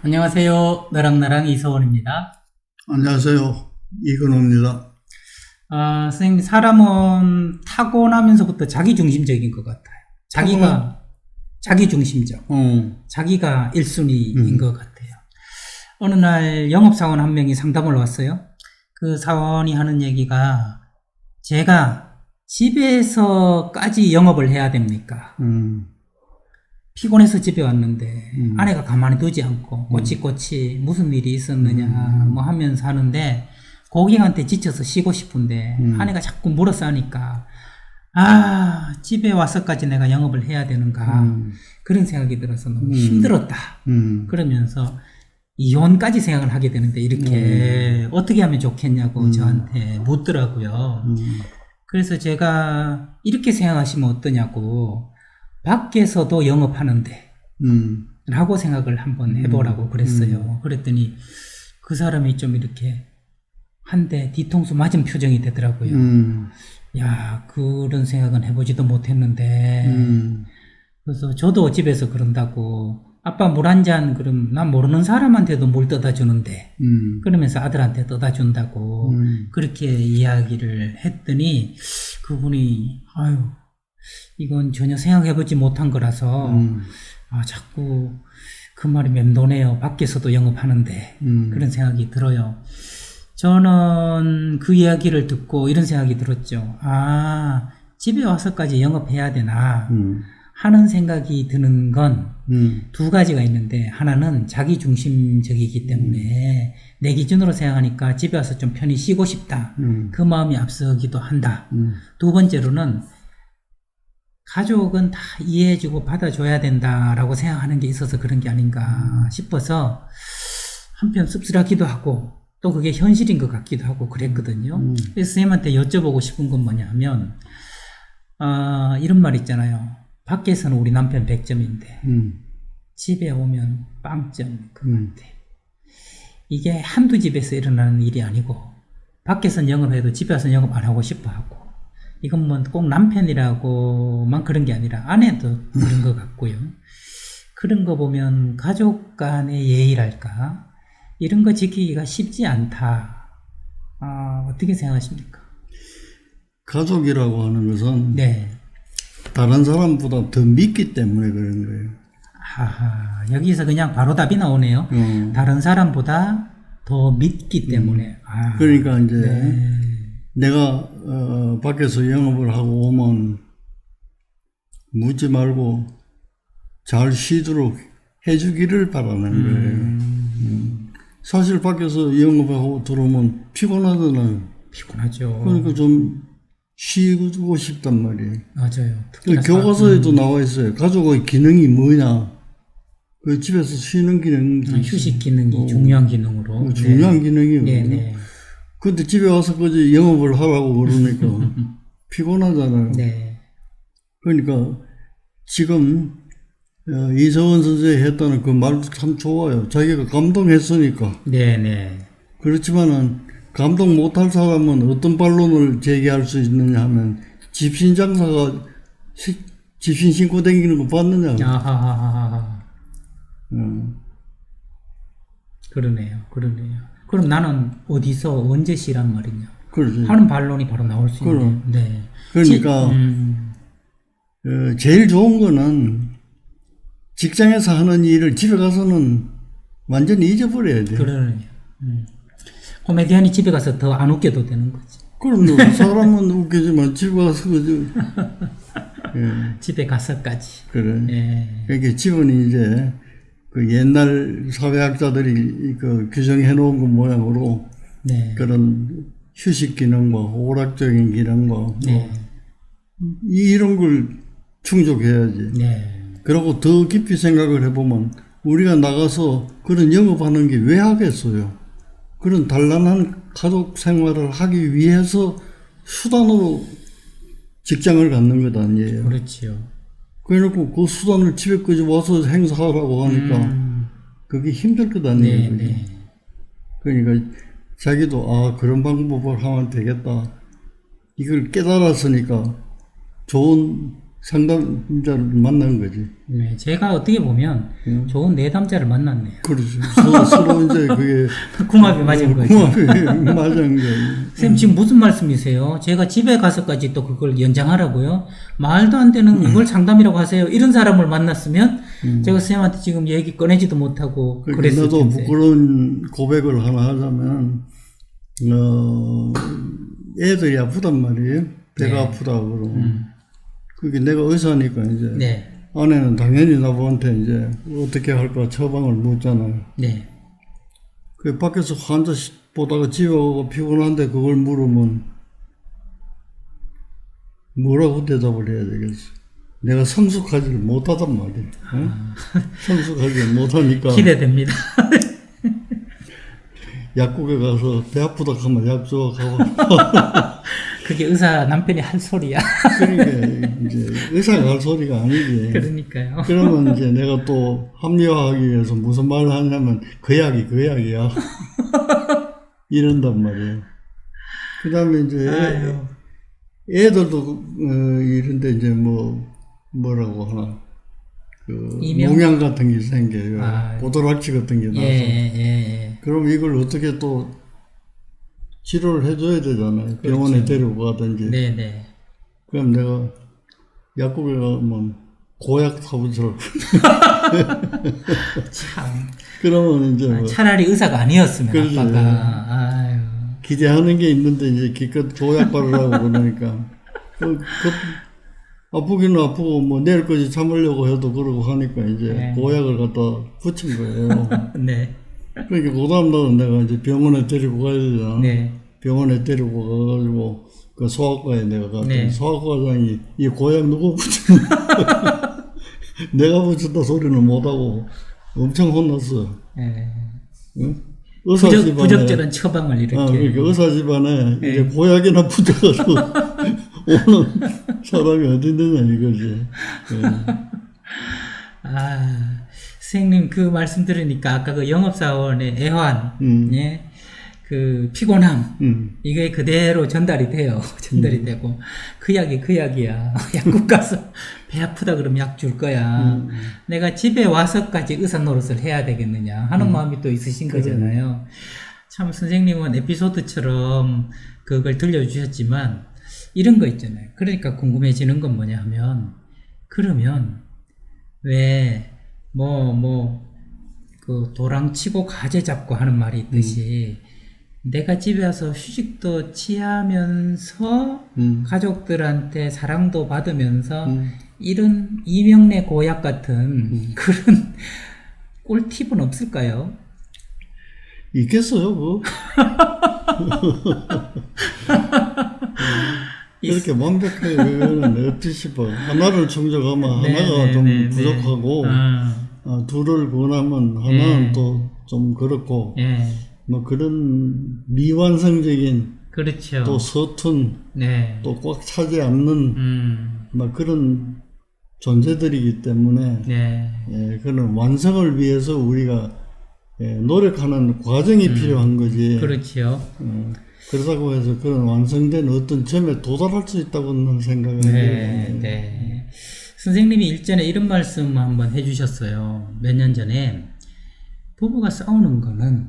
안녕하세요. 너랑나랑 이서원입니다. 안녕하세요. 이근호입니다. 선생님, 사람은 타고나면서부터 자기중심적인 것 같아요. 자기중심적. 자기가 1순위인 것 같아요. 어느 날 영업사원 한 명이 상담을 왔어요. 그 사원이 하는 얘기가, 제가 집에서까지 영업을 해야 됩니까? 피곤해서 집에 왔는데 아내가 가만히 두지 않고 꼬치꼬치 무슨 일이 있었느냐 뭐 하면서 하는데, 고객한테 지쳐서 쉬고 싶은데 아내가 자꾸 물어싸니까 집에 와서까지 내가 영업을 해야 되는가, 그런 생각이 들어서 너무 힘들었다. 그러면서 이혼까지 생각을 하게 되는데, 이렇게 어떻게 하면 좋겠냐고 저한테 묻더라고요. 그래서 제가 이렇게 생각하시면 어떠냐고, 밖에서도 영업하는데 라고 생각을 한번 해보라고 그랬어요. 그랬더니 그 사람이 좀 이렇게 한 대 뒤통수 맞은 표정이 되더라고요. 야, 그런 생각은 해보지도 못했는데. 그래서 저도 집에서 그런다고, 아빠 물 한 잔, 그럼 난 모르는 사람한테도 물 떠다 주는데, 그러면서 아들한테 떠다 준다고 그렇게 이야기를 했더니, 그분이 아유, 이건 전혀 생각해보지 못한 거라서 자꾸 그 말이 맴도네요. 밖에서도 영업하는데. 그런 생각이 들어요. 저는 그 이야기를 듣고 이런 생각이 들었죠. 집에 와서까지 영업해야 되나 하는 생각이 드는 건 두 가지가 있는데, 하나는 자기중심적이기 때문에 내 기준으로 생각하니까 집에 와서 좀 편히 쉬고 싶다, 그 마음이 앞서기도 한다. 두 번째로는 가족은 다 이해해주고 받아줘야 된다라고 생각하는 게 있어서 그런 게 아닌가 싶어서 한편 씁쓸하기도 하고, 또 그게 현실인 것 같기도 하고 그랬거든요. 그래서 선생님한테 여쭤보고 싶은 건 뭐냐면, 이런 말 있잖아요. 밖에서는 우리 남편 100점인데 집에 오면 빵점 그 같아. 이게 한두 집에서 일어나는 일이 아니고, 밖에서는 영업해도 집에 와서 영업 안 하고 싶어 하고, 이건 뭐 꼭 남편이라고만 그런 게 아니라 아내도 그런 것 같고요. 그런 거 보면 가족 간의 예의랄까, 이런 거 지키기가 쉽지 않다. 어떻게 생각하십니까? 가족이라고 하는 것은 네. 다른 사람보다 더 믿기 때문에 그런 거예요. 여기서 그냥 바로 답이 나오네요. 다른 사람보다 더 믿기 때문에. 그러니까 이제 네. 내가 밖에서 영업을 하고 오면 묻지 말고 잘 쉬도록 해주기를 바라는 거예요. 사실 밖에서 영업하고 들어오면 피곤하잖아요. 피곤하죠. 그러니까 좀 쉬고 싶단 말이에요. 맞아요. 교과서에도 나와 있어요. 가족의 기능이 뭐냐. 그 집에서 쉬는 기능도 휴식 기능이 중요한 기능으로. 중요한 기능이에요. 네. 근데 집에 와서까지 영업을 하라고 그러니까 피곤하잖아요. 네. 그러니까 지금 이서원 선생이 했다는 그 말도 참 좋아요. 자기가 감동했으니까. 네. 그렇지만은 감동 못할 사람은 어떤 반론을 제기할 수 있느냐 하면, 집신 장사가 집신 신고 다니는 거 봤느냐. 그러네요. 그럼 나는 어디서 언제 쉬란 말이냐. 그렇지. 하는 반론이 바로 나올 수 있네요. 네. 그러니까 제일 좋은 거는 직장에서 하는 일을 집에 가서는 완전히 잊어버려야 돼요. 그러네요. 코미디언이 집에 가서 더 안 웃겨도 되는 거지. 그럼 사람은 웃기지만 집에 가서 집에 가서까지. 그래. 예. 그러니까 집은 이제 그 옛날 사회학자들이 그 규정해 놓은 것 모양으로 네. 그런 휴식 기능과 오락적인 기능과 네. 이런 걸 충족해야지. 네. 그리고 더 깊이 생각을 해보면 우리가 나가서 그런 영업하는 게 왜 하겠어요? 그런 단란한 가족 생활을 하기 위해서 수단으로 직장을 갖는 것 아니에요. 그렇지요. 그래놓고 그 수단을 집에까지 와서 행사하라고 하니까 그게 힘들 것 아니에요. 네. 그러니까 자기도 그런 방법을 하면 되겠다. 이걸 깨달았으니까 좋은 상담자를 만난 거지. 네, 제가 어떻게 보면 좋은 내담자를 만났네요. 그렇죠. 서로 이제 그게 궁합이 맞은 거죠. 궁합이 맞은 거예요. 쌤 지금 무슨 말씀이세요? 제가 집에 가서까지 또 그걸 연장하라고요? 말도 안 되는 이걸 상담이라고 하세요. 이런 사람을 만났으면 제가 쌤한테 지금 얘기 꺼내지도 못하고 그랬을 나도 텐데. 부끄러운 고백을 하나 하자면 애들이 아프단 말이에요. 배가 네. 아프다고. 그게 내가 의사니까 이제 네. 아내는 당연히 나한테 이제 어떻게 할까 처방을 묻잖아요. 네. 그 밖에서 환자 보다가 집에 오고 피곤한데 그걸 물으면 뭐라고 대답을 해야 되겠어? 내가 성숙하지를 못하단 말이야. 어? 성숙하지 못하니까 기대됩니다. 약국에 가서 배 아프다 하면 약 줘 가고. 그게 의사 남편이 할 소리야. 그러니까 이제 의사가 할 소리가 아니지. 그러니까요. 그러면 이제 내가 또 합리화하기 위해서 무슨 말을 하냐면 그 약이 그 약이야. 이런단 말이에요. 그 다음에 이제 아유. 애들도 이런데 이제 뭐라고 하나 그 이명? 농양 같은 게 생겨요. 아. 보드락치 같은 게 나서. 예. 그럼 이걸 어떻게 또 치료를 해줘야 되잖아요. 병원에 데리고 가든지. 네네. 그럼 내가 약국에 가면 고약 사부처럼. 참. 그러면 이제 뭐 차라리 의사가 아니었으면 그러지. 아빠가. 아유. 기대하는 게 있는데 이제 기껏 고약 바르라고 그러니까. 아프기는 아프고 뭐 내일까지 참으려고 해도 그러고 하니까 이제 네. 고약을 갖다 붙인 거예요. 네. 그러니까 그 다음 날은 내가 이제 병원에 데리고 가야 되잖아. 네. 병원에 데리고 가가지고 그 소아과에 내가 갔더니 네. 소아과장이 이 고약 누구 붙였나? 내가 붙였다 소리는 못하고 엄청 혼났어. 네. 응? 의사 집안에 부적절한 처방을 이렇게. 그러니까 의사 집안에 네. 이제 고약이나 붙여가지고 오는 사람이 어디 있느냐 이거지. 네. 아, 선생님 그 말씀 들으니까 아까 그 영업사원의 애환, 예, 그 피곤함, 이게 그대로 전달이 돼요. 전달이 되고, 그 약이 그 약이야. 약국 가서 배 아프다 그러면 약 줄 거야. 내가 집에 와서까지 의사 노릇을 해야 되겠느냐 하는 마음이 또 있으신 거잖아요. 참 선생님은 에피소드처럼 그걸 들려주셨지만, 이런 거 있잖아요. 그러니까 궁금해지는 건 뭐냐 하면, 그러면 왜 그 도랑 치고 가재 잡고 하는 말이 있듯이 내가 집에 와서 휴식도 취하면서 가족들한테 사랑도 받으면서 이런 이명래 고약 같은 그런 꿀팁은 없을까요? 있겠어요, 뭐. 이렇게 완벽하게 그거는 어찌 싶어. 하나를 충족하면 하나가 좀 부족하고, 둘을 권하면 하나는 또 좀 그렇고, 뭐 그런 미완성적인, 그렇죠. 또 서툰, 또 꽉 차지 않는, 막 그런 존재들이기 때문에, 예, 그런 완성을 위해서 우리가 노력하는 과정이 필요한 거지. 그렇죠. 그렇다고 해서 그런 완성된 어떤 점에 도달할 수 있다고는 생각을 해요. 네. 선생님이 일전에 이런 말씀 한번 해주셨어요. 몇 년 전에 부부가 싸우는 거는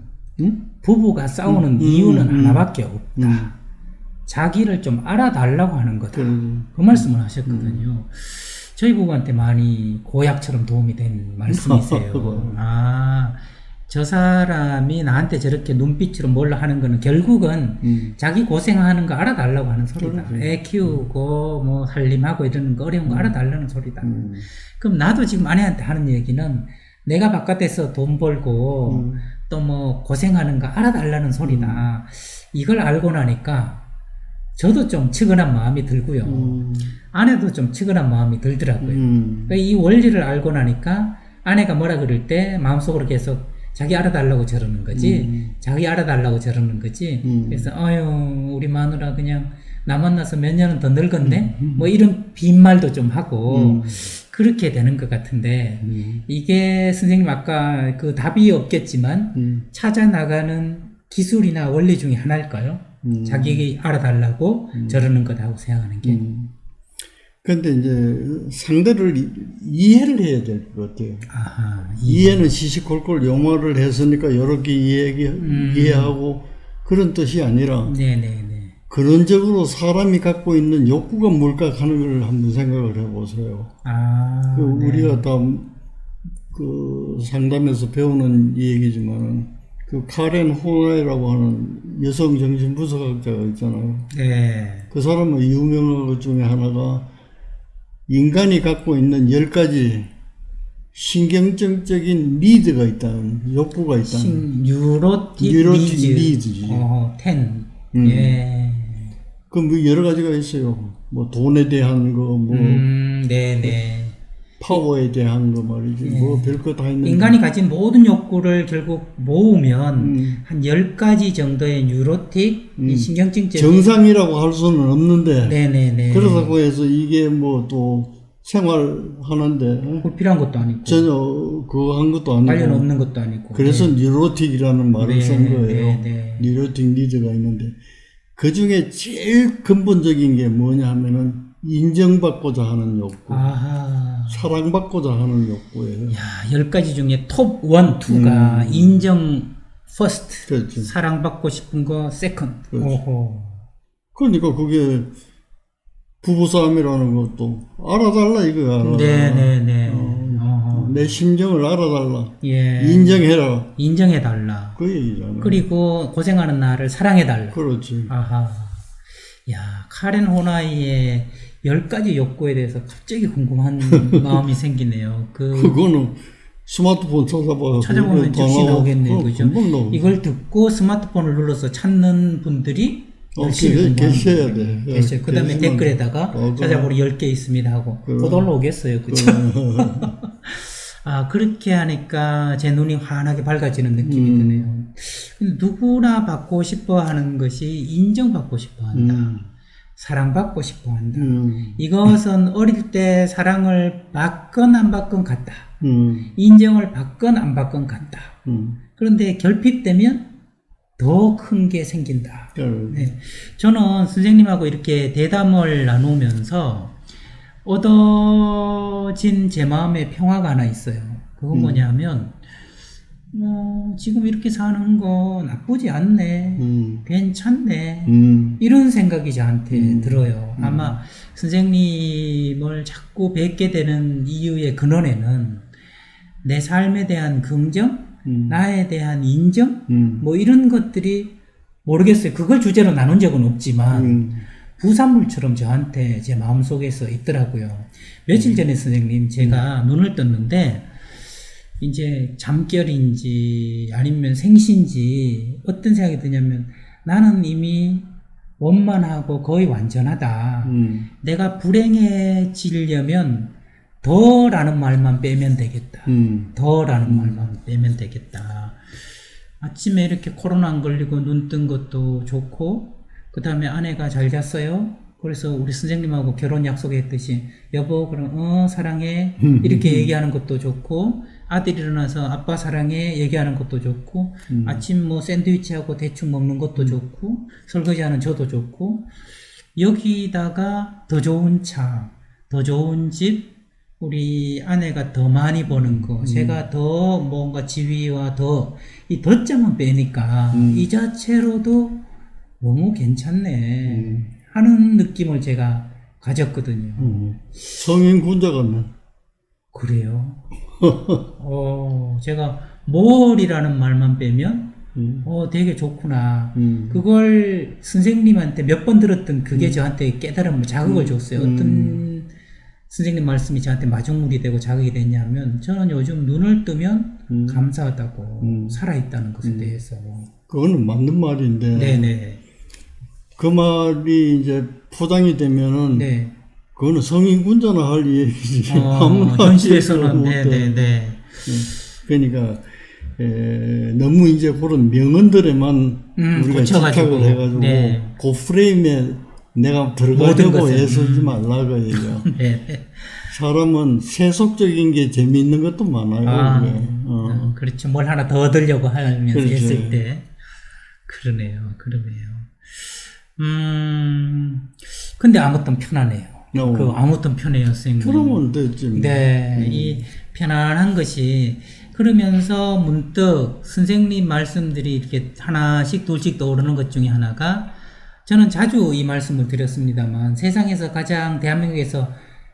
부부가 싸우는 이유는 하나밖에 없다. 자기를 좀 알아달라고 하는 거다. 그 말씀을 하셨거든요. 저희 부부한테 많이 고약처럼 도움이 된 말씀이세요. 아, 저 사람이 나한테 저렇게 눈빛으로 뭘 하는 거는 결국은 자기 고생하는 거 알아달라고 하는 소리다. 애 키우고 뭐 살림하고 이러는 거 어려운 거 알아달라는 소리다. 그럼 나도 지금 아내한테 하는 얘기는 내가 바깥에서 돈 벌고 또 뭐 고생하는 거 알아달라는 소리다. 이걸 알고 나니까 저도 좀 측은한 마음이 들고요. 아내도 좀 측은한 마음이 들더라고요. 그러니까 이 원리를 알고 나니까 아내가 뭐라 그럴 때 마음속으로 계속 자기 알아달라고 저러는 거지. 자기 알아달라고 저러는 거지. 그래서 우리 마누라 그냥 나 만나서 몇 년은 더 늙었네? 뭐 이런 빈말도 좀 하고 그렇게 되는 것 같은데 이게 선생님 아까 그 답이 없겠지만 찾아나가는 기술이나 원리 중에 하나일까요? 자기 알아달라고 저러는 거다고 생각하는 게. 근데 이제 상대를 이해를 해야 될 것 같아요. 아하, 이해는 시시콜콜 영어를 했으니까 이렇게 이해하고 그런 뜻이 아니라 네네네. 근원적으로 사람이 갖고 있는 욕구가 뭘까 하는 걸 한번 생각을 해보세요. 아, 우리가 다 그 상담에서 배우는 얘기지만은 그 카렌 호나이라고 하는 여성 정신분석학자가 있잖아요. 네. 그 사람의 유명한 것 중에 하나가 인간이 갖고 있는 10가지 신경적인 니드가 있다는, 욕구가 있다는. 뉴로틱 니즈. 10. 예. 그 뭐 여러 가지가 있어요. 뭐 돈에 대한 거, 뭐 네네. 파워에 대한 거 말이지. 뭐 별거 다 있는데. 인간이 가진 모든 욕구를 결국 모으면 한 10가지 정도의 뉴로틱, 신경증적. 정상이라고 할 수는 없는데. 네네네. 그렇다고 해서 이게 뭐 또 생활하는데 불필요한 것도 아니고. 전혀 그거 한 것도 아니고. 관련 없는 것도 아니고. 그래서 뉴로틱이라는 말을 쓴 거예요. 네. 뉴로틱 니즈가 있는데 그 중에 제일 근본적인 게 뭐냐 하면은 인정받고자 하는 욕구. 아하. 사랑받고자 하는 욕구예요. 야, 10가지 중에 톱 1, 2가 인정 퍼스트. 그렇죠. 사랑받고 싶은 거 세컨드. 그렇죠. 오호. 그러니까 그게 부부싸움이라는 것도 알아달라 이거야. 네네네. 내 심정을 알아달라. 예. 인정해라. 인정해달라. 그 얘기잖아. 그리고 고생하는 나를 사랑해달라. 그렇지. 아하. 야, 카렌 호나이의 10가지 욕구에 대해서 갑자기 궁금한 마음이 생기네요. 그거는 스마트폰 찾아보면 즉시 나오겠네요. 그죠? 나오고. 이걸 듣고 스마트폰을 눌러서 찾는 분들이 열심히 계셔야 돼. 계셔요. 그 다음에 댓글에다가 찾아보니 10개 있습니다 하고 곧 올라오겠어요. 그죠? 아, 그렇게 하니까 제 눈이 환하게 밝아지는 느낌이 드네요. 누구나 받고 싶어 하는 것이 인정받고 싶어 한다. 사랑받고 싶어 한다. 이것은 어릴 때 사랑을 받건 안 받건 같다. 인정을 받건 안 받건 같다. 그런데 결핍되면 더 큰 게 생긴다. 네. 저는 선생님하고 이렇게 대담을 나누면서 얻어진 제 마음의 평화가 하나 있어요. 그건 뭐냐면, 지금 이렇게 사는 거 나쁘지 않네. 괜찮네. 이런 생각이 저한테 들어요. 아마 선생님을 자꾸 뵙게 되는 이유의 근원에는 내 삶에 대한 긍정, 나에 대한 인정, 뭐 이런 것들이 모르겠어요. 그걸 주제로 나눈 적은 없지만, 부산물처럼 저한테 제 마음속에서 있더라고요. 며칠 전에 선생님 제가 눈을 떴는데 이제 잠결인지 아니면 생신지 어떤 생각이 드냐면 나는 이미 원만하고 거의 완전하다. 내가 불행해지려면 더라는 말만 빼면 되겠다. 더라는 말만 빼면 되겠다. 아침에 이렇게 코로나 안 걸리고 눈 뜬 것도 좋고 그 다음에 아내가 잘 잤어요. 그래서 우리 선생님하고 결혼 약속했듯이 여보 그럼 사랑해 이렇게 얘기하는 것도 좋고 아들이 일어나서 아빠 사랑해 얘기하는 것도 좋고 아침 뭐 샌드위치하고 대충 먹는 것도 좋고 설거지하는 저도 좋고 여기다가 더 좋은 차, 더 좋은 집, 우리 아내가 더 많이 버는 거, 제가 더 뭔가 지위와 더 이 덧자만 빼니까 이 자체로도 너무 괜찮네 하는 느낌을 제가 가졌거든요. 성인 군자 같네. 그래요? 제가 뭘이라는 말만 빼면 되게 좋구나. 그걸 선생님한테 몇 번 들었던 그게 저한테 깨달음을 자극을 줬어요. 어떤 선생님 말씀이 저한테 마중물이 되고 자극이 됐냐면 저는 요즘 눈을 뜨면 감사하다고 살아있다는 것에 대해서. 그거는 맞는 말인데. 네네. 그 말이 이제 포장이 되면은 네. 그거는 성인 군자나 할 얘기지. 현실에서는 네네네. 그러니까 너무 이제 그런 명언들에만 우리가 집착을 해가지고 네. 그 프레임에 내가 들어가려고 애쓰지 말라 그 얘기야. 네. 사람은 세속적인 게 재미있는 것도 많아요. 그렇죠. 뭘 하나 더 얻으려고 하면서 그렇죠. 했을 때. 그러네요. 근데 아무튼 편하네요. 그 아무튼 편해요, 선생님. 그러면 됐지. 네, 이 편안한 것이 그러면서 문득 선생님 말씀들이 이렇게 하나씩 둘씩 떠오르는 것 중에 하나가 저는 자주 이 말씀을 드렸습니다만 세상에서 가장 대한민국에서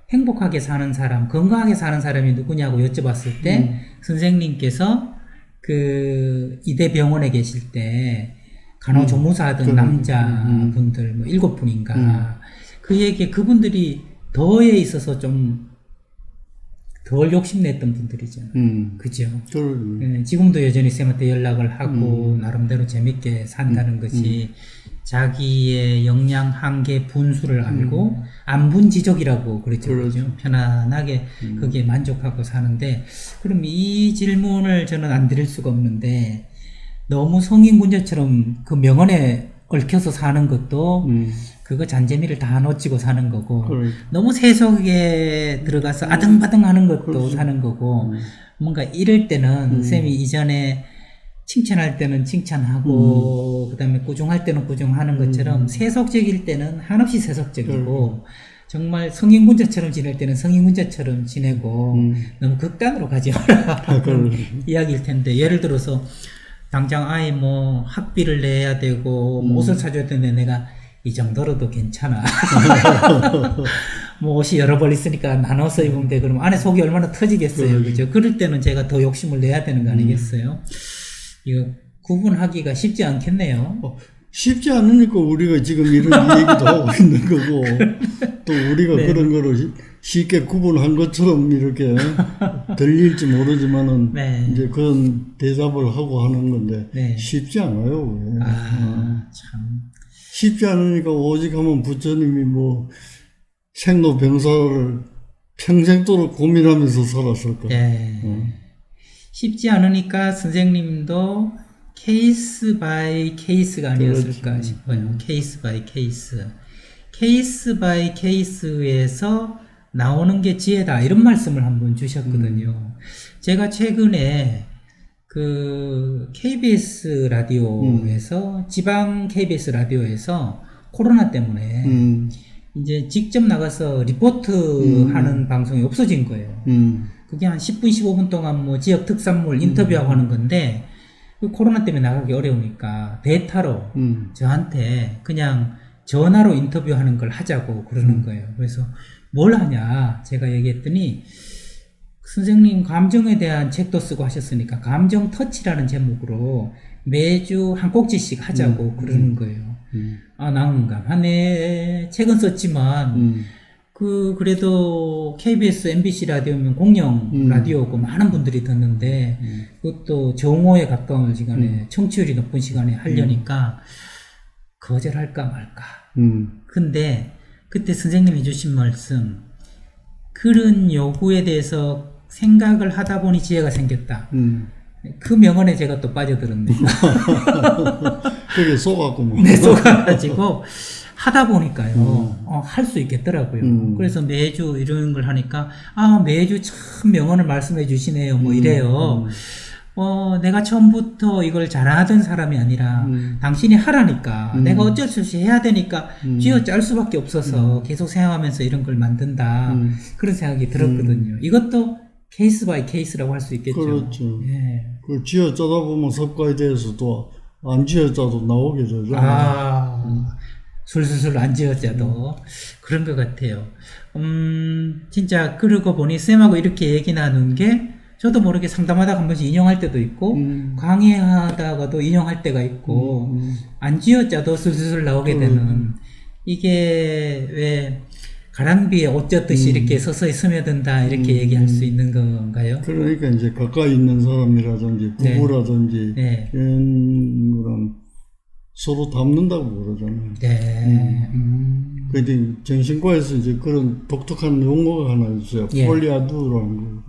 행복하게 사는 사람, 건강하게 사는 사람이 누구냐고 여쭤봤을 때 선생님께서 그 이대병원에 계실 때 간호조무사 하던 남자분들 뭐 7분인가 그 얘기 그분들이 더에 있어서 좀 덜 욕심냈던 분들이잖아요. 그죠? 네, 지금도 여전히 쌤한테 연락을 하고 나름대로 재밌게 산다는 것이 자기의 역량 한계 분수를 알고 안분지족이라고 그랬죠. 그렇죠. 편안하게 거기에 만족하고 사는데 그럼 이 질문을 저는 안 드릴 수가 없는데 너무 성인군자처럼 그 명언에 얽혀서 사는 것도 그거 잔재미를 다 놓치고 사는 거고 너무 세속에 들어가서 아등바등 하는 것도 사는 거고 뭔가 이럴 때는 쌤이 이전에 칭찬할 때는 칭찬하고 그다음에 꾸중할 때는 꾸중하는 것처럼 세속적일 때는 한없이 세속적이고 정말 성인군자처럼 지낼 때는 성인군자처럼 지내고 너무 극단으로 가지 마라 이야기일 텐데 예를 들어서 당장 아예 뭐 학비를 내야 되고 뭐 옷을 사줘야 되는데 내가 이 정도로도 괜찮아. 뭐 옷이 여러 벌 있으니까 나눠서 입으면 돼. 그러면 안에 속이 얼마나 터지겠어요. 그죠? 그럴 때는 제가 더 욕심을 내야 되는 거 아니겠어요? 이거 구분하기가 쉽지 않겠네요. 쉽지 않으니까 우리가 지금 이런 얘기도 하고 있는 거고 또 우리가 네. 그런 거를 쉽게 구분한 것처럼 이렇게 들릴지 모르지만은 네. 이제 그런 대답을 하고 하는 건데 네. 쉽지 않아요. 참 쉽지 않으니까 오직 하면 부처님이 뭐 생로병사를 평생도록 고민하면서 살았을까. 네. 쉽지 않으니까 선생님도 케이스 바이 케이스가 아니었을까 그렇지. 싶어요. 케이스 바이 케이스. 케이스 바이 케이스에서 나오는 게 지혜다. 이런 말씀을 한번 주셨거든요. 제가 최근에 그 KBS 라디오에서 지방 KBS 라디오에서 코로나 때문에 이제 직접 나가서 리포트 하는 방송이 없어진 거예요. 그게 한 10분, 15분 동안 뭐 지역 특산물 인터뷰하고 하는 건데 그 코로나 때문에 나가기 어려우니까 데이터로 저한테 그냥 전화로 인터뷰하는 걸 하자고 그러는 거예요. 그래서 뭘 하냐 제가 얘기했더니 선생님 감정에 대한 책도 쓰고 하셨으니까 감정 터치라는 제목으로 매주 한 꼭지씩 하자고 그러는 거예요. 아 난감하네. 책은 썼지만 그래도 KBS, MBC 라디오면 공영 라디오고 많은 분들이 듣는데 그것도 정오에 가까운 시간에 청취율이 높은 시간에 하려니까 거절할까 말까. 근데 그때 선생님이 주신 말씀 그런 요구에 대해서 생각을 하다 보니 지혜가 생겼다. 그 명언에 제가 또 빠져들었네요. 그게 속았구만. 네, 속아가지고 하다 보니까요, 할 수 있겠더라고요. 그래서 매주 이런 걸 하니까, 매주 참 명언을 말씀해 주시네요. 뭐 이래요. 내가 처음부터 이걸 잘하던 사람이 아니라, 당신이 하라니까, 내가 어쩔 수 없이 해야 되니까, 쥐어 짤 수밖에 없어서 계속 생각하면서 이런 걸 만든다. 그런 생각이 들었거든요. 이것도 케이스 바이 케이스라고 할 수 있겠죠. 그렇죠. 예. 그 쥐어 짜다 보면 석가에 대해서도 안 쥐어 짜도 나오게 되잖아요. 술술술 안 지어져도 그런 것 같아요. 진짜 그러고 보니 쌤하고 이렇게 얘기 나눈 게 저도 모르게 상담하다가 한 번씩 인용할 때도 있고 강의하다가도 인용할 때가 있고 안 지어져도 술술술 나오게 되는 이게 왜 가랑비에 옷 젖듯이 이렇게 서서히 스며든다 이렇게 얘기할 수 있는 건가요? 그러니까 이제 가까이 있는 사람이라든지 부부라든지 네. 이런 거랑 서로 닮는다고 그러잖아요. 네. 근데 정신과에서 이제 그런 독특한 용어가 하나 있어요. 예. 폴리아두라는 거.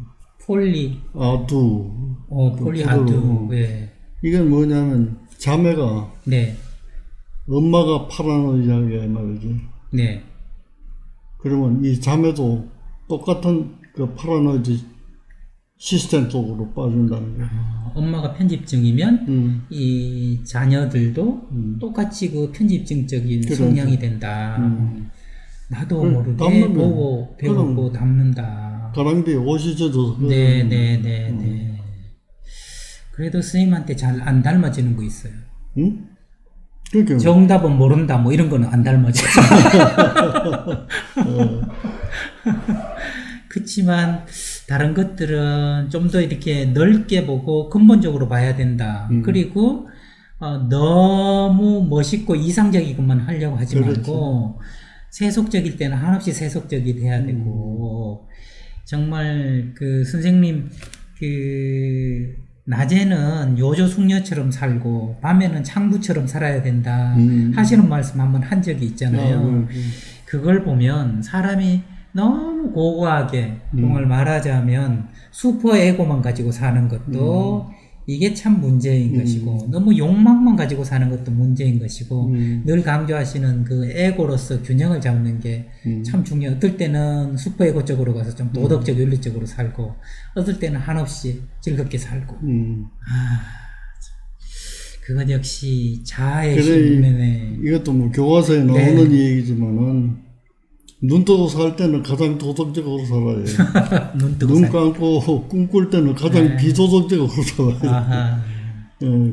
폴리아두. 폴리아두. 네. 이건 뭐냐면 자매가 네. 엄마가 파라노이아게 말이지. 네. 그러면 이 자매도 똑같은 그 파라노이드 시스템 속으로 빠진다는 거예요. 엄마가 편집증이면 이 자녀들도 똑같이 그 편집증적인 성향이 된다. 나도 그래, 모르게 담으면 보고 배우고 그럼 담는다. 가랑비에 옷이 젖어서 네네네네. 그래도 스님한테 잘 안 닮아지는 거 있어요. 응? 그러니까 정답은 모른다 뭐 이런 거는 안 닮아져. 그렇지만 다른 것들은 좀 더 이렇게 넓게 보고 근본적으로 봐야 된다. 그리고 너무 멋있고 이상적인 것만 하려고 하지 그렇죠. 말고 세속적일 때는 한없이 세속적이 돼야 되고 정말 그 선생님 그 낮에는 요조 숙녀처럼 살고 밤에는 창부처럼 살아야 된다 하시는 말씀 한번 한 적이 있잖아요. 그걸 보면 사람이 너무 고고하게 정말 말하자면 슈퍼 에고만 가지고 사는 것도 이게 참 문제인 것이고 너무 욕망만 가지고 사는 것도 문제인 것이고 늘 강조하시는 그 에고로서 균형을 잡는 게 참 중요해요. 어떨 때는 슈퍼 에고 쪽으로 가서 좀 도덕적 윤리적으로 살고 어떨 때는 한없이 즐겁게 살고 그건 역시 자아의 힘이네. 이것도 뭐 교과서에 나오는 얘기지만은 눈 뜨고 살 때는 가장 도덕적으로 살아요. 눈 감고 꿈꿀 때는 가장 비도덕적으로 살아요. 아하.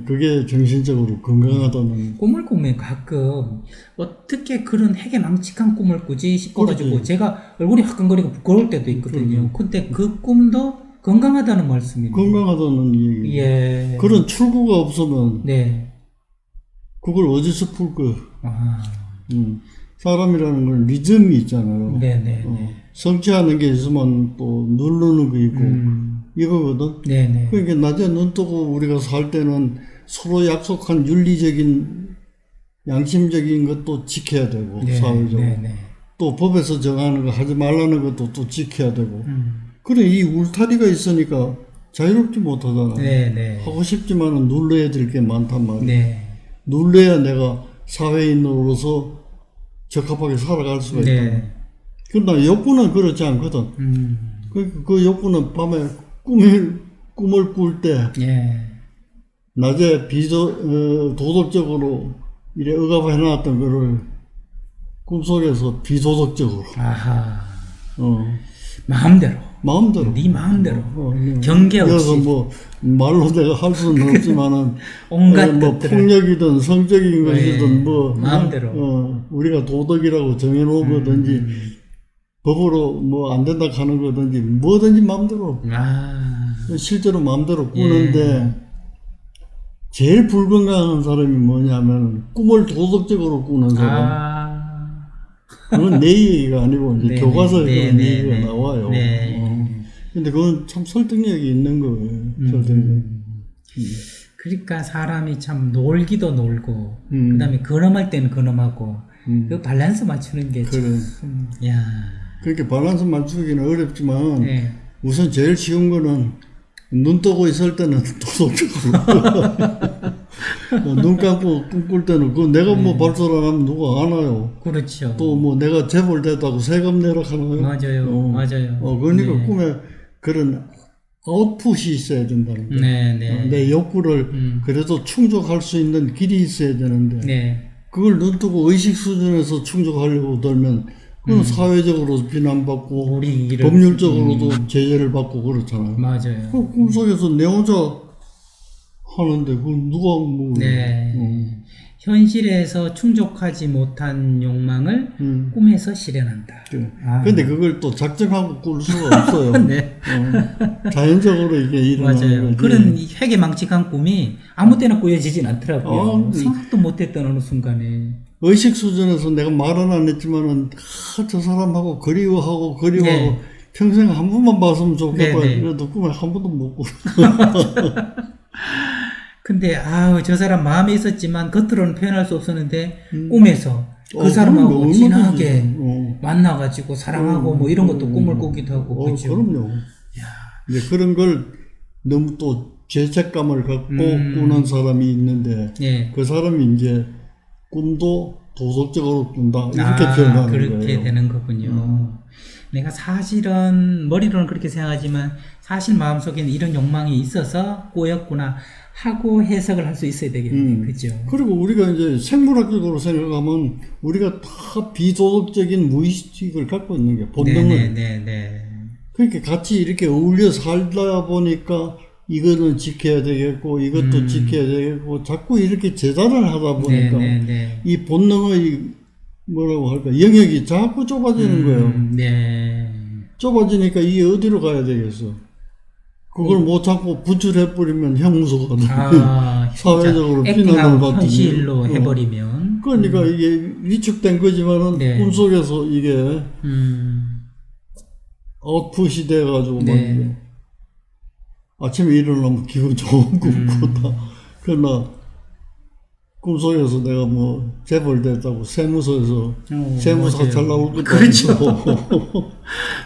그게 정신적으로 건강하다는. 꿈을 꾸면 가끔 어떻게 그런 해괴망측한 꿈을 꾸지 싶어가지고 제가 얼굴이 화끈거리고 부끄러울 때도 있거든요. 근데 그 꿈도 건강하다는 말씀이에요. 건강하다는 얘기. 예. 그런 출구가 없으면 네. 그걸 어디서 풀 거야. 아. 사람이라는 건 리듬이 있잖아요. 네네. 성취하는 게 있으면 또 누르는 거 있고 이거거든. 네네. 그러니까 낮에 눈 뜨고 우리가 살 때는 서로 약속한 윤리적인 양심적인 것도 지켜야 되고 사회적으로 또 법에서 정하는 거 하지 말라는 것도 또 지켜야 되고 그래 이 울타리가 있으니까 자유롭지 못하잖아. 하고 싶지만은 눌러야 될 게 많단 말이야. 눌러야 내가 사회인으로서 적합하게 살아갈 수가 있다. 그러나 욕구는 그렇지 않거든. 그 욕구는 밤에 꿈을 꿀 때 낮에 도덕적으로 이래 억압해놨던 거를 꿈속에서 비도덕적으로. 아하. 마음대로. 네 마음대로. 경계 없이. 그래서 뭐 말로 내가 할 수는 없지만은 온갖 뭐 폭력이든 성적인 것이든 뭐 마음대로. 우리가 도덕이라고 정해놓은 거든지 법으로 뭐 안 된다 하는 거든지 뭐든지 마음대로. 실제로 마음대로 꾸는데 제일 불건강한 사람이 뭐냐면 꿈을 도덕적으로 꾸는 사람. 그건 내 얘기가 아니고 이제 교과서에 그런 얘기가 나와요. 근데 그건 참 설득력이 있는 거예요. 설득력. 그러니까 사람이 참 놀기도 놀고 그다음에 근엄할 때는 근엄하고 그 밸런스 맞추는 게 참. 야. 그렇게 밸런스 맞추기는 어렵지만 우선 제일 쉬운 거는 눈 뜨고 있을 때는 도덕적으로 눈 감고 꿈꿀 때는 그 내가 뭐 발설 안 하면 누가 안 와요. 그렇죠. 또 뭐 내가 재벌 됐다고 세금 내라 하나요? 맞아요. 맞아요. 그러니까 꿈에 그런 아웃풋이 있어야 된다는 거예요. 내 욕구를 그래도 충족할 수 있는 길이 있어야 되는데 그걸 눈 뜨고 의식 수준에서 충족하려고 들면 그건 사회적으로 비난받고 법률적으로도 제재를 받고 그렇잖아요. 맞아요. 그 꿈속에서 내 혼자 하는데 그건 누가 뭐 현실에서 충족하지 못한 욕망을 꿈에서 실현한다. 근데 그걸 또 작정하고 꿀 수가 없어요. 자연적으로 이게 일어나는 거지. 그런 해괴망측한 꿈이 아무 때나 꾸여지진 않더라고요. 생각도 못했던 어느 순간에. 의식 수준에서 내가 말은 안 했지만은 저 사람하고 그리워하고 평생 한 번만 봤으면 좋겠다. 그래도 꿈에 한 번도 못 꿔. 근데 저 사람 마음에 있었지만 겉으로는 표현할 수 없었는데 꿈에서 그 사람하고 진하게 만나가지고 사랑하고 뭐 이런 것도 꿈을 꾸기도 하고 그렇죠. 그럼요. 이제 그런 걸 너무 또 죄책감을 갖고 꾸는 사람이 있는데 그 사람이 이제 꿈도 도덕적으로 꾼다 이렇게 표현하는 거예요. 그렇게 되는 거군요. 내가 사실은 머리로는 그렇게 생각하지만 사실 마음속에는 이런 욕망이 있어서 꼬였구나 하고 해석을 할 수 있어야 되겠네. 그죠? 그리고 우리가 이제 생물학적으로 생각하면 우리가 다 비도덕적인 무의식을 갖고 있는 게 본능을. 네네네. 그러니까 같이 이렇게 어울려 살다 보니까 이거는 지켜야 되겠고 이것도 지켜야 되겠고 자꾸 이렇게 재단을 하다 보니까 네네네. 이 본능의 뭐라고 할까 영역이 자꾸 좁아지는 거예요. 네. 좁아지니까 이게 어디로 가야 되겠어? 그걸 못 참고 분출해버리면 형무소가 사회적으로 비난을 받더니 현실로 해버리면. 그러니까 이게 위축된 거지만은 네. 꿈속에서 이게 아웃풋이 돼가지고 막 네. 이게 아침에 일어나면 기분 좋은 꿈 꾼다. 그러나 꿈속에서 내가 뭐 재벌 됐다고 세무서에서 세무사 맞아요. 잘 나올 것도 그렇죠. 아니고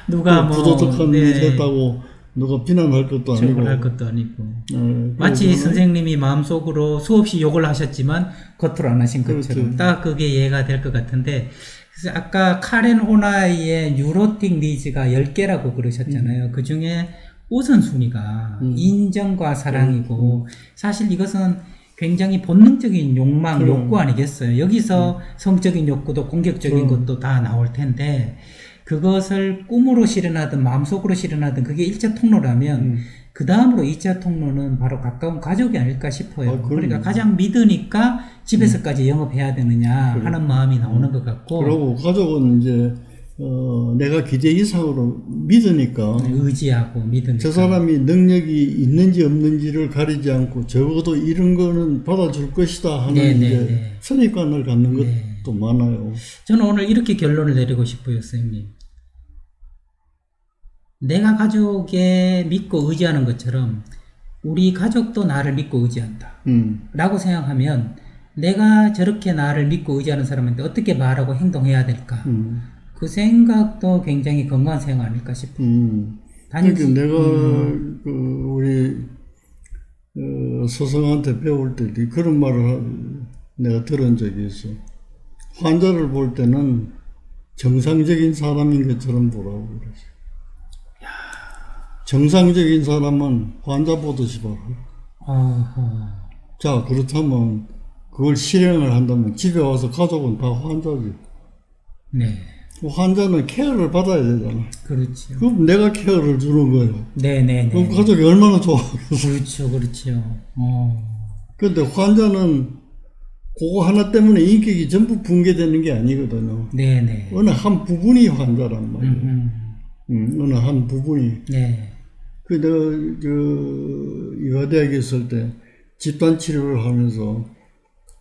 누가 뭐 부도덕한 네. 일 했다고 누가 비난할 것도 아니고 욕을 할 것도 아니고. 네, 마치 그래서는 선생님이 마음속으로 수없이 욕을 하셨지만 겉으로 안 하신 것처럼 그렇죠. 딱 그게 이해가 될 것 같은데, 그래서 아까 카렌 호나이의 뉴로틱 니즈가 10개라고 그러셨잖아요. 그 중에 우선순위가 인정과 사랑이고 사실 이것은 굉장히 본능적인 욕망, 욕구 아니겠어요. 여기서 성적인 욕구도 공격적인 것도 다 나올 텐데, 그것을 꿈으로 실현하든 마음속으로 실현하든 그게 1차 통로라면 그 다음으로 2차 통로는 바로 가까운 가족이 아닐까 싶어요. 그러니까 가장 믿으니까 집에서까지 영업해야 되느냐 하는 마음이 나오는 것 같고, 그러고 가족은 이제 내가 기대 이상으로 믿으니까 의지하고 믿으니까 저 사람이 능력이 있는지 없는지를 가리지 않고 적어도 이런 거는 받아줄 것이다 하는 이제 선입관을 갖는 것도 많아요. 저는 오늘 이렇게 결론을 내리고 싶어요, 선생님. 내가 가족에 믿고 의지하는 것처럼 우리 가족도 나를 믿고 의지한다 라고 생각하면 내가 저렇게 나를 믿고 의지하는 사람한테 어떻게 말하고 행동해야 될까, 그 생각도 굉장히 건강한 생각 아닐까 싶어요. 그러니까 내가 그 우리 스승한테 배울 때 그런 말을 내가 들은 적이 있어. 환자를 볼 때는 정상적인 사람인 것처럼 보라고 그랬어. 정상적인 사람은 환자 보듯이 봐라. 자, 그렇다면 그걸 실행을 한다면 집에 와서 가족은 다 환자지. 네. 환자는 케어를 받아야 되잖아. 그렇죠. 그럼 내가 케어를 주는 거예요. 네네네. 그럼 가족이 얼마나 좋아하겠어. 그렇죠, 그렇죠. 근데 환자는 그거 하나 때문에 인격이 전부 붕괴되는 게 아니거든요. 네네. 어느 한 부분이 환자란 말이에요. 어느 한 부분이. 네. 그 내가 의과대학에 있을 때 집단 치료를 하면서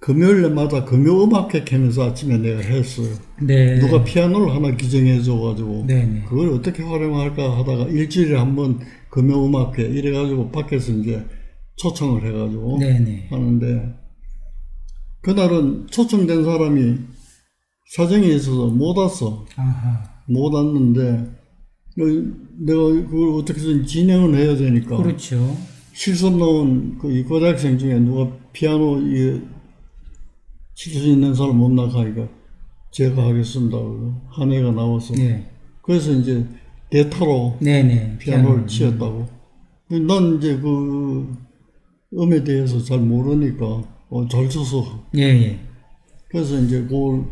금요일마다 금요음악회 하면서 아침에 내가 했어요. 네. 누가 피아노를 하나 기증해줘가지고 네네. 그걸 어떻게 활용할까 하다가 일주일에 한 번 금요음악회 이래가지고 밖에서 이제 초청을 해가지고 네네. 하는데 그날은 초청된 사람이 사정이 있어서 못 왔어. 못 왔는데 내가 그걸 어떻게든 진행을 해야 되니까. 그렇죠. 실습 나온 그 고등학생 중에 누가 피아노 칠 수 있는 사람 못 나가니까 제가 하겠습니다. 한 애가 나와서. 네. 그래서 이제 대타로 네네. 피아노를 치었다고. 난 이제 그 음에 대해서 잘 모르니까 잘 쳐서. 예. 그래서 이제 그걸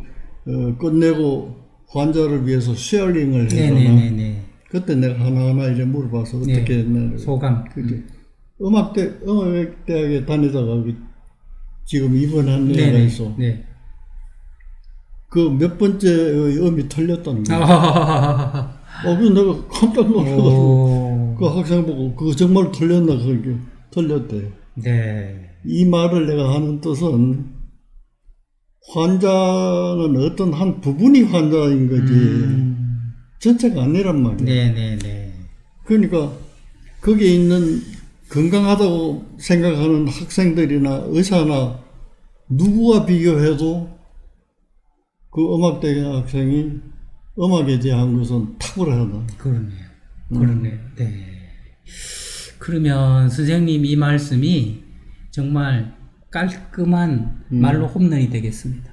끝내고 환자를 위해서 쉐어링을 해서 네네네. 그때 내가 하나하나 이제 물어봐서 어떻게 했나. 소감. 그게 음악대학에 다니다가 지금 입원한 애가 있어. 네. 그 몇 번째 음이 틀렸다는 거야. 그래서 내가 깜짝 놀라가지고 그 학생 보고 그거 정말 틀렸나 그게 틀렸대. 네. 이 말을 내가 하는 뜻은 환자는 어떤 한 부분이 환자인 거지 전체가 아니란 말이야. 네네네. 그러니까 거기에 있는 건강하다고 생각하는 학생들이나 의사나 누구와 비교해도 그 음악대 학생이 음악에 대한 것은 탁월하다. 그러네요. 그러네요. 네. 그러면 선생님 이 말씀이 정말 깔끔한 말로 홈런이 되겠습니다.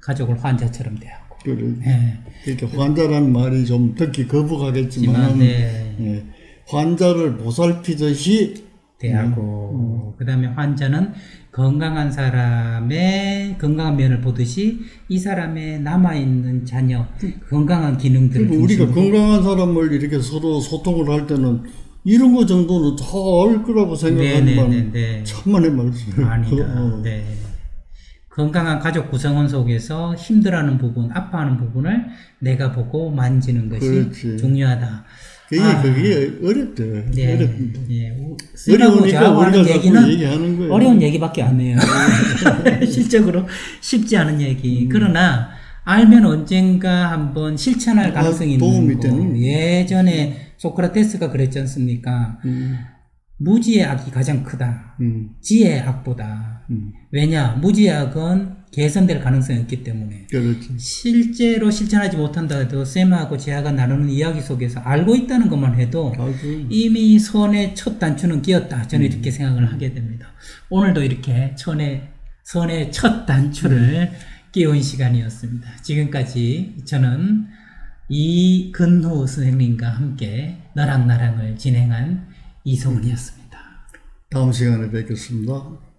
가족을 환자처럼 대하고 그래. 예. 그러니까 환자라는 말이 좀 듣기 거북하겠지만 네. 예, 환자를 보살피듯이 대하고 그다음에 환자는 건강한 사람의 건강한 면을 보듯이 이 사람의 남아있는 자녀 건강한 기능들을 그리고 우리가 중심으로 건강한 사람을 이렇게 서로 소통을 할 때는 이런 거 정도는 다 알 거라고 생각하지만 네네네. 천만의 말씀. 아니다. 네. 건강한 가족 구성원 속에서 힘들어하는 부분, 아파하는 부분을 내가 보고 만지는 것이 그렇지. 중요하다. 그게 어렵대. 네. 어렵다. 예. 어려우니까 저하고 하는 우리가 자꾸 얘기는 얘기하는 거예요. 어려운 얘기밖에 안 해요. 실적으로 쉽지 않은 얘기. 그러나 알면 언젠가 한번 실천할 가능성이 도움이 있는 거. 되는. 예전에 소크라테스가 그랬지 않습니까? 무지의 악이 가장 크다. 지혜의 악보다. 왜냐? 무지의 악은 개선될 가능성이 없기 때문에. 그렇지. 실제로 실천하지 못한다 해도 쌤하고 제아가 나누는 이야기 속에서 알고 있다는 것만 해도 이미 선의 첫 단추는 끼었다. 저는 이렇게 생각을 하게 됩니다. 오늘도 이렇게 선의 첫 단추를 끼운 시간이었습니다. 지금까지 저는 이근후 선생님과 함께 너랑 나랑을 진행한 이성훈이었습니다. 다음 시간에 뵙겠습니다.